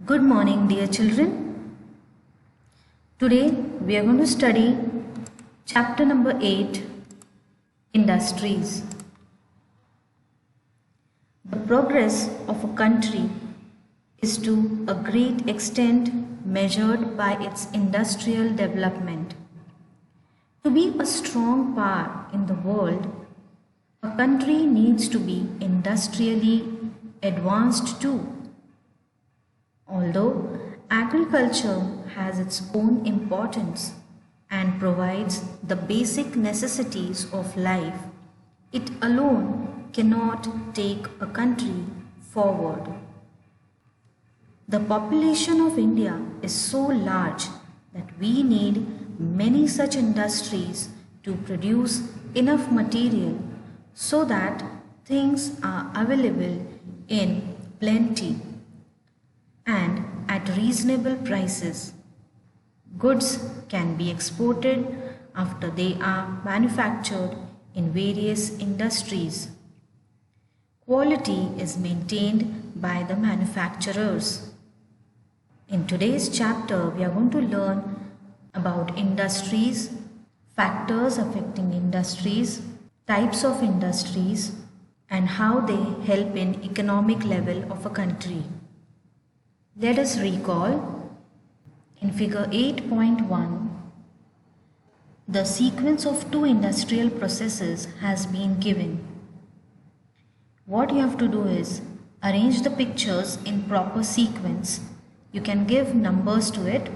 Good morning, dear children. Today we are going to study chapter number 8, Industries. The progress of a country is to a great extent measured by its industrial development. To be a strong power in the world, a country needs to be industrially advanced too. Although agriculture has its own importance and provides the basic necessities of life, it alone cannot take a country forward. The population of India is so large that we need many such industries to produce enough material so that things are available in plenty and at reasonable prices. Goods can be exported after they are manufactured in various industries. Quality is maintained by the manufacturers. In today's chapter, we are going to learn about industries, factors affecting industries, types of industries, and how they help in economic level of a country. Let us recall in figure 8.1, the sequence of two industrial processes has been given. What you have to do is arrange the pictures in proper sequence. You can give numbers to it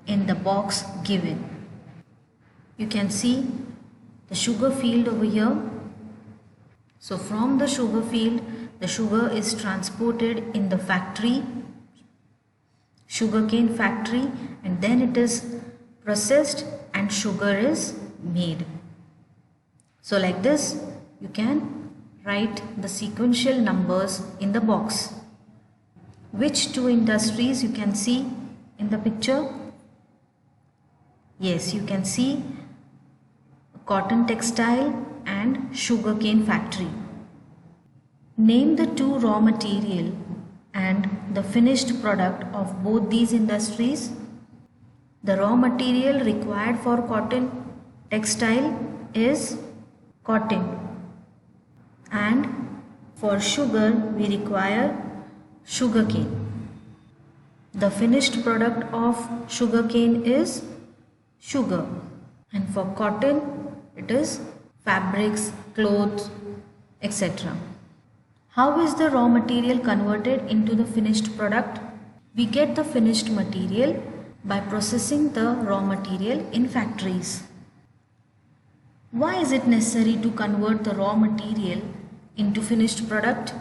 in the box given. You can see the sugar field over here. So from the sugar field, the sugar is transported in the factory, sugarcane factory, and then it is processed and sugar is made. So like this, you can write the sequential numbers in the box. Which two industries you can see in the picture? Yes, you can see cotton textile and sugarcane factory. Name the two raw material and the finished product of both these industries. The raw material required for cotton textile is cotton, and for sugar we require sugarcane. The finished product of sugarcane is sugar, and for cotton it is fabrics, clothes, etc. How is the raw material converted into the finished product? We get the finished material by processing the raw material in factories. Why is it necessary to convert the raw material into finished product?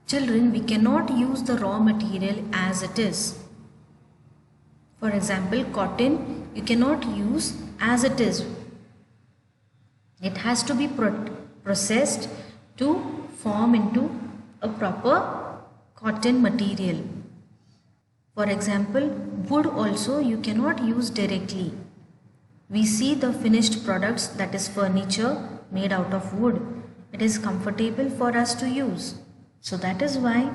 Children, we cannot use the raw material as it is. For example, cotton you cannot use as it is. It has to be processed to form into a proper cotton material. For example, wood also you cannot use directly. We see the finished products, that is furniture made out of wood. It is comfortable for us to use. So that is why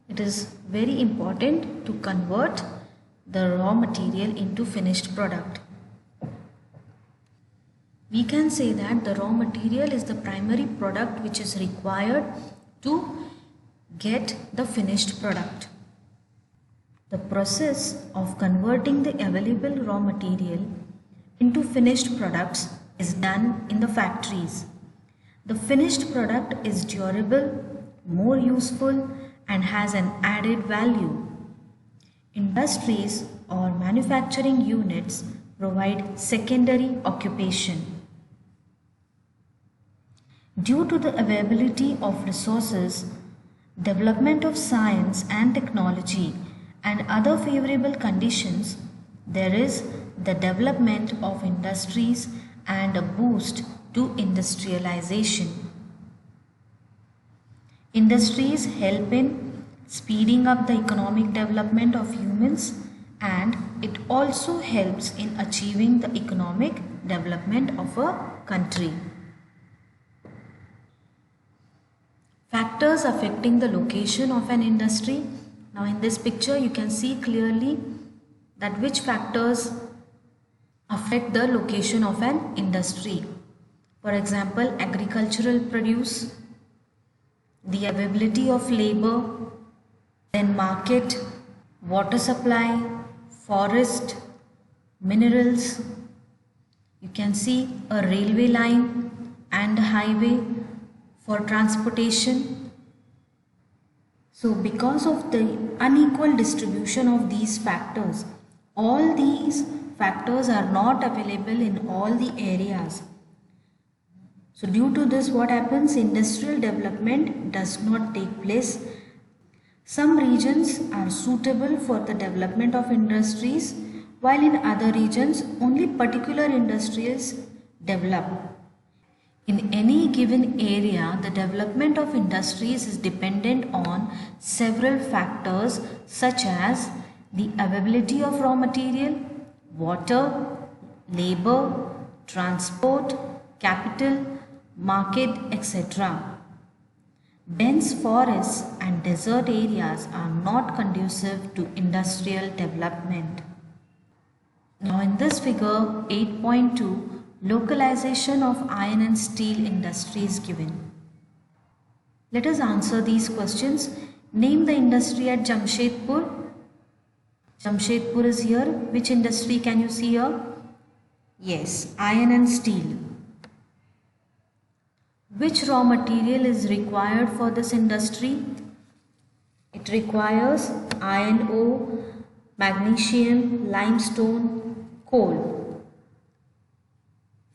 it is very important to convert the raw material into finished product. We can say that the raw material is the primary product which is required to get the finished product. The process of converting the available raw material into finished products is done in the factories. The finished product is durable, more useful, and has an added value. Industries or manufacturing units provide secondary occupation. Due to the availability of resources, development of science and technology, and other favorable conditions, there is the development of industries and a boost to industrialization. Industries help in speeding up the economic development of humans, and it also helps in achieving the economic development of a country. Factors affecting the location of an industry Now in this picture you can see clearly that which factors affect the location of an industry. For example, agricultural produce, the availability of labor, then market, water supply, forest, minerals. You can see a railway line and a highway for transportation. So because of the unequal distribution of these factors, all these factors are not available in all the areas. So due to this, what happens? Industrial development does not take place. Some regions are suitable for the development of industries, while in other regions only particular industries develop. In any given area, the development of industries is dependent on several factors such as the availability of raw material, water, labor, transport, capital, market, etc. Dense forests and desert areas are not conducive to industrial development. Now in this figure 8.2, localization of iron and steel industry is given. Let us answer these questions. Name the industry at Jamshedpur. Jamshedpur is here. Which industry can you see here? Yes, iron and steel. Which raw material is required for this industry? It requires iron ore, magnesium, limestone, coal.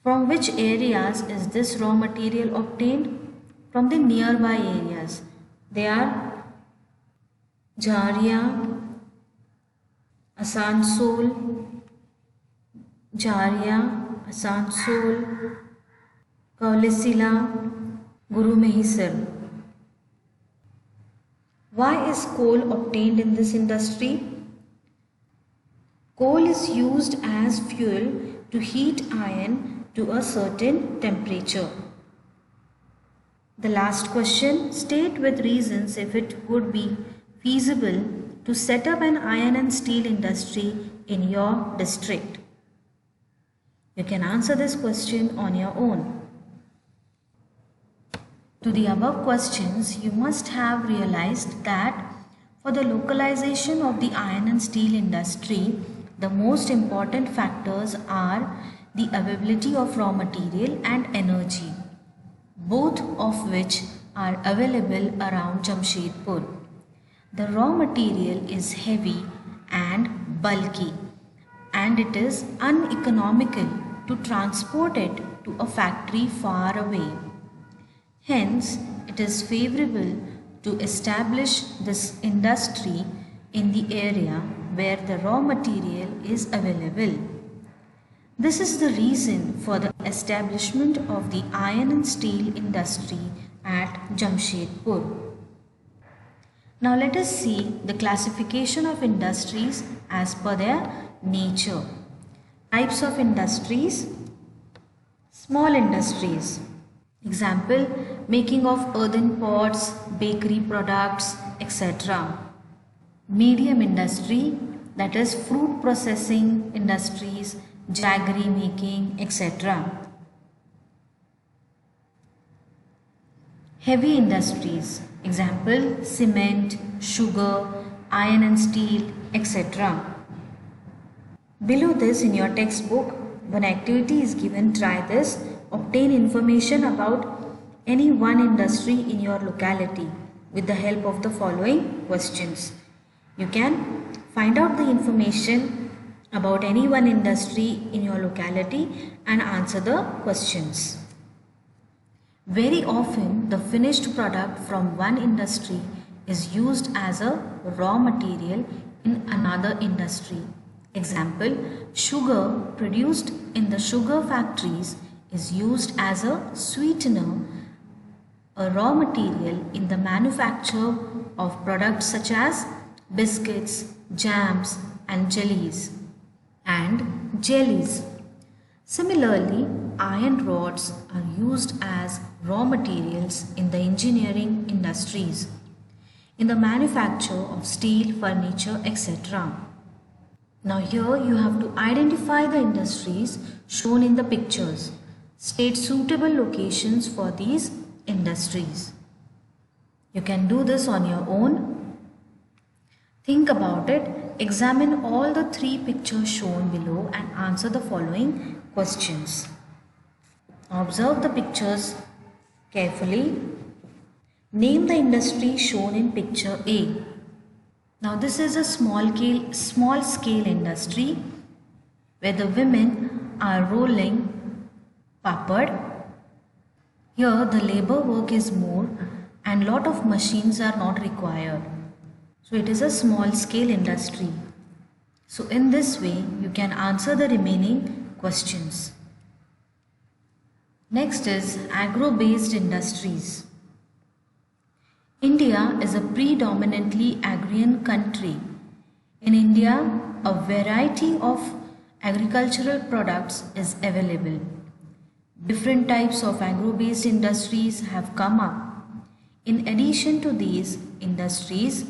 From which areas is this raw material obtained? From the nearby areas. They are Jharia, Asansol, Kaulisila, Guru Mehisar. Why is coal obtained in this industry? Coal is used as fuel to heat iron to a certain temperature. The last question, state with reasons if it would be feasible to set up an iron and steel industry in your district. You can answer this question on your own. To the above questions, you must have realized that for the localization of the iron and steel industry, the most important factors are the availability of raw material and energy, both of which are available around Jamshedpur. The raw material is heavy and bulky, and it is uneconomical to transport it to a factory far away. Hence, it is favorable to establish this industry in the area where the raw material is available. This is the reason for the establishment of the iron and steel industry at Jamshedpur. Now let us see the classification of industries as per their nature. Types of industries. Small industries. Example, making of earthen pots, bakery products, etc. Medium industry, that is fruit processing industries, jaggery making, etc. Heavy industries, example, cement, sugar, iron and steel, etc. Below this in your textbook, one activity is given. Try this. Obtain information about any one industry in your locality with the help of the following questions. You can find out the information about any one industry in your locality and answer the questions. Very often, the finished product from one industry is used as a raw material in another industry. Example, sugar produced in the sugar factories is used as a sweetener, a raw material in the manufacture of products such as biscuits, jams and jellies. Similarly, iron rods are used as raw materials in the engineering industries. in the manufacture of steel, furniture, etc. Now here you have to identify the industries shown in the pictures. State suitable locations for these industries. You can do this on your own. Think about it. Examine all the 3 pictures shown below and answer the following questions. Observe the pictures carefully. Name the industry shown in picture A. Now this is a small scale industry where the women are rolling papad. Here the labor work is more and lot of machines are not required. So it is a small scale industry. So in this way you can answer the remaining questions. Next is agro-based industries. India is a predominantly agrarian country. In India, a variety of agricultural products is available. Different types of agro-based industries have come up. In addition to these industries,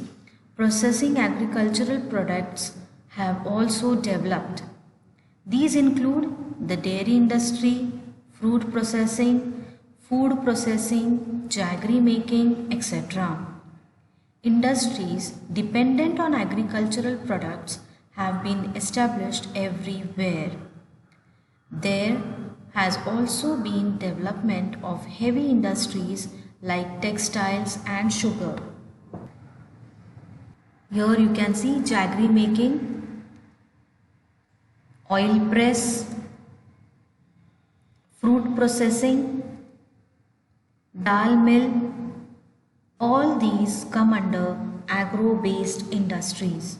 processing agricultural products have also developed. These include the dairy industry, fruit processing, food processing, jaggery making, etc. Industries dependent on agricultural products have been established everywhere. There has also been development of heavy industries like textiles and sugar. Here you can see jaggery making, oil press, fruit processing, dal mill, all these come under agro-based industries.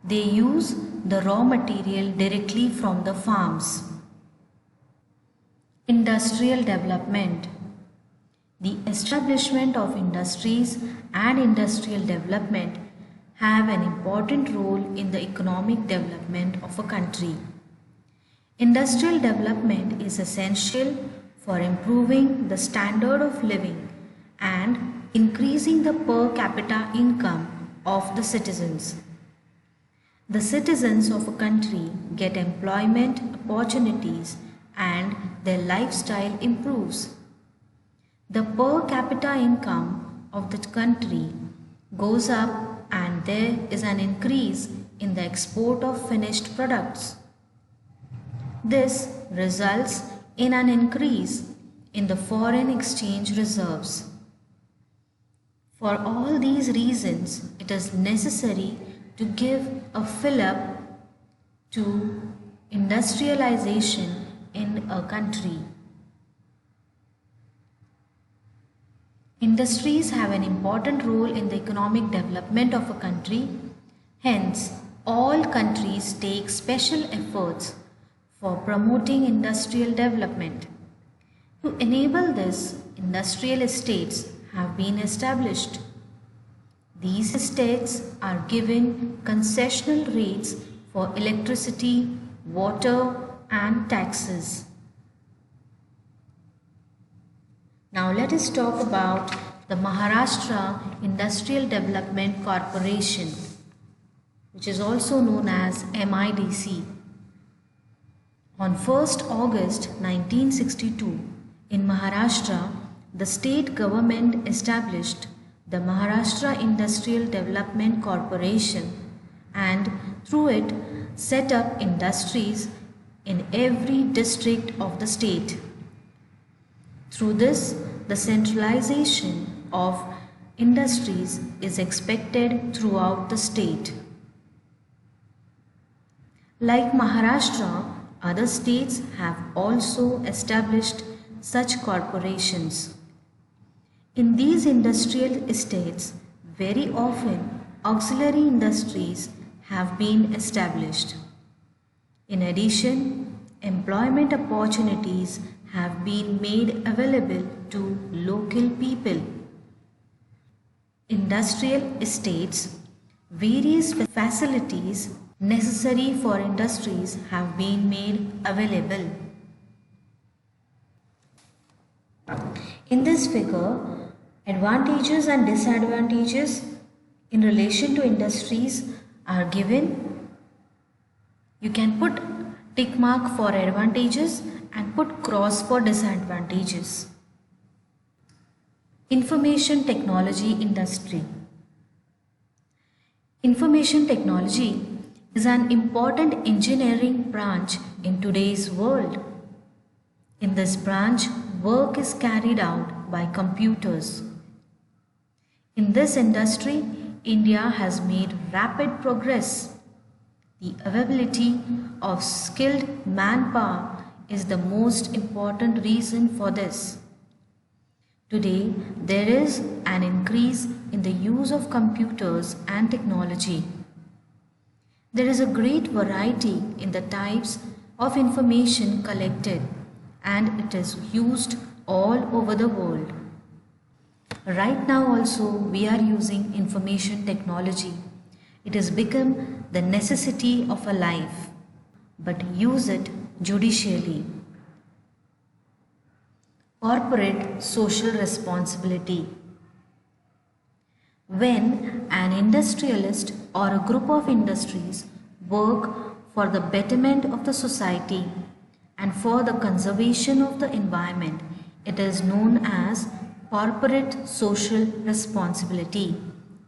They use the raw material directly from the farms. Industrial development. The establishment of industries and industrial development have an important role in the economic development of a country. Industrial development is essential for improving the standard of living and increasing the per capita income of the citizens. The citizens of a country get employment opportunities and their lifestyle improves. The per capita income of the country goes up and there is an increase in the export of finished products. This results in an increase in the foreign exchange reserves. For all these reasons, it is necessary to give a fillip to industrialization in a country. Industries have an important role in the economic development of a country. Hence, all countries take special efforts for promoting industrial development. To enable this, industrial estates have been established. These estates are given concessional rates for electricity, water, and taxes. Now let us talk about the Maharashtra Industrial Development Corporation, which is also known as MIDC. On 1st August 1962, in Maharashtra, the state government established the Maharashtra Industrial Development Corporation and through it set up industries in every district of the state. Through this, the centralization of industries is expected throughout the state. Like Maharashtra, other states have also established such corporations. In these industrial estates, very often auxiliary industries have been established. In addition, employment opportunities have been made available to local people. Industrial estates, various facilities necessary for industries have been made available. In this figure, Advantages and disadvantages in relation to industries are given. You can put tick mark for advantages and put cross for disadvantages. Information technology industry. Information technology is an important engineering branch in today's world. In this branch, work is carried out by computers. In this industry, India has made rapid progress. The availability of skilled manpower is the most important reason for this. Today, there is an increase in the use of computers and technology. There is a great variety in the types of information collected, and it is used all over the world. Right now also we are using information technology. It has become the necessity of a life, but use it judicially. Corporate social responsibility. When an industrialist or a group of industries work for the betterment of the society and for the conservation of the environment, it is known as corporate social responsibility,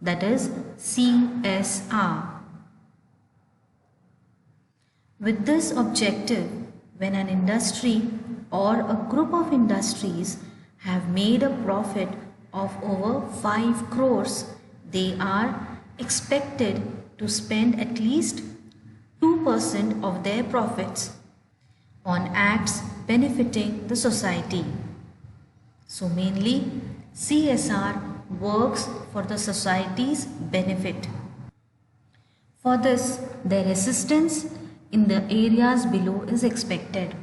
that is CSR. With this objective, when an industry or a group of industries have made a profit of over 5 crores, they are expected to spend at least 2% of their profits on acts benefiting the society. So mainly CSR works for the society's benefit. For this, their assistance in the areas below is expected: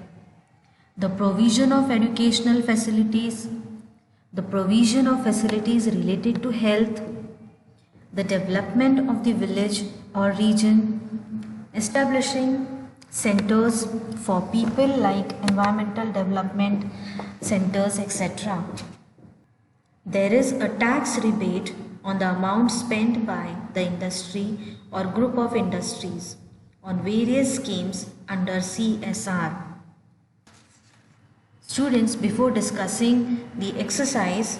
the provision of educational facilities, the provision of facilities related to health, the development of the village or region, establishing centers for people like environmental development centers, etc. There is a tax rebate on the amount spent by the industry or group of industries on various schemes under CSR. Students, before discussing the exercise,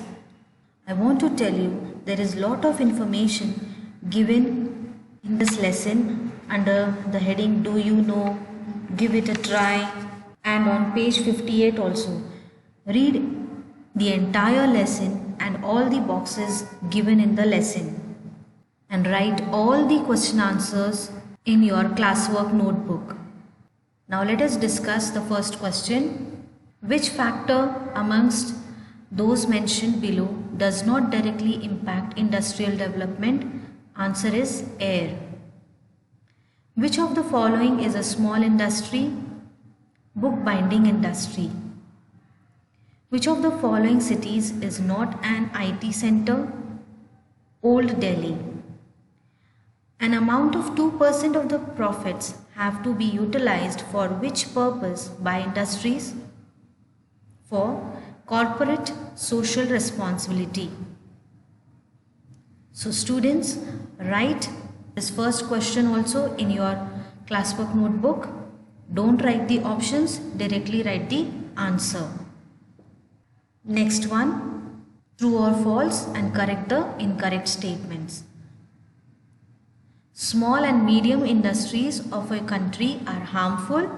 I want to tell you there is lot of information given in this lesson under the heading "Do you know?" Give it a try, and on page 58 also. Read the entire lesson and all the boxes given in the lesson, and write all the question answers in your classwork notebook. Now let us discuss the first question. Which factor amongst those mentioned below does not directly impact industrial development? Answer is air. Which of the following is a small industry? Bookbinding industry. Which of the following cities is not an IT center? Old Delhi. An amount of 2% of the profits have to be utilized for which purpose by industries? For corporate social responsibility. So students, write this first question also in your classwork notebook. Don't write the options, directly write the answer. Next one, true or false, and correct the incorrect statements. Small and medium industries of a country are harmful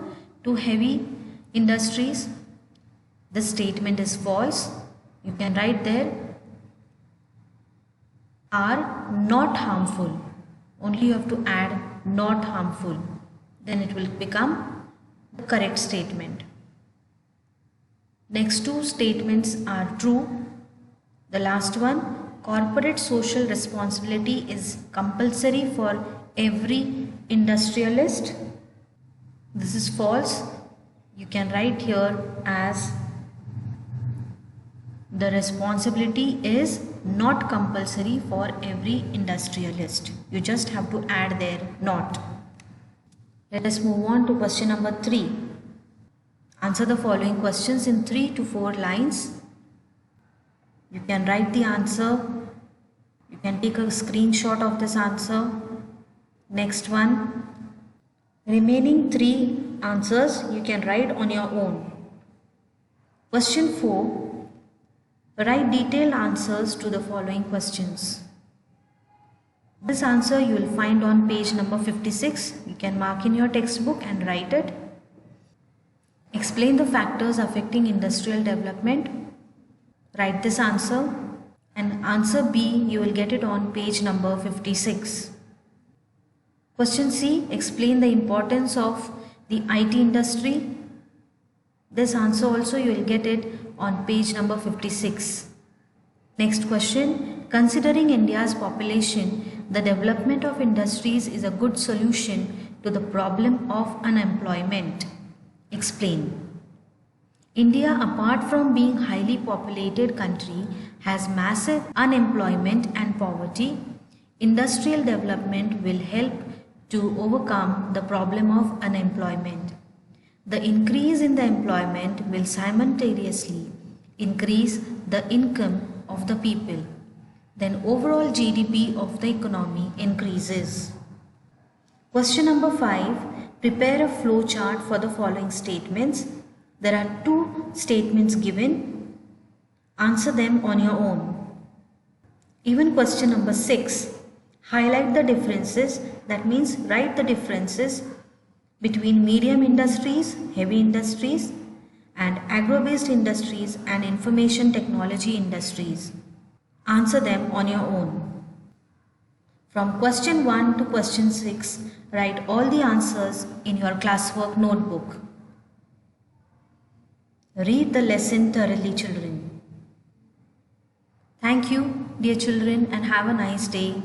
to heavy industries. This statement is false. You can write there are not harmful. Only you have to add not harmful. Then it will become the correct statement. Next two statements are true. The last one, corporate social responsibility is compulsory for every industrialist. This is false. You can write here as the responsibility is not compulsory for every industrialist. You just have to add there not. Let us move on to question number 3. Answer the following questions in 3 to 4 lines. You can write the answer. You can take a screenshot of this answer. Next one. Remaining 3 answers you can write on your own. Question 4. Write detailed answers to the following questions. This answer you will find on page number 56. You can mark in your textbook and write it. Explain the factors affecting industrial development. Write this answer. And answer B, you will get it on page number 56. Question C, explain the importance of the IT industry. This answer also you will get it on page number 56. Next question, considering India's population, the development of industries is a good solution to the problem of unemployment. Explain. India, apart from being a highly populated country, has massive unemployment and poverty. Industrial development will help to overcome the problem of unemployment. The increase in the employment will simultaneously increase the income of the people. Then overall GDP of the economy increases. Question number 5. Prepare a flow chart for the following statements. There are 2 statements given. Answer them on your own. Even question number 6. Highlight the differences. That means write the differences between medium industries, heavy industries, and agro-based industries and information technology industries. Answer them on your own. From question 1 to question 6, write all the answers in your classwork notebook. Read the lesson thoroughly, children. Thank you, dear children, and have a nice day.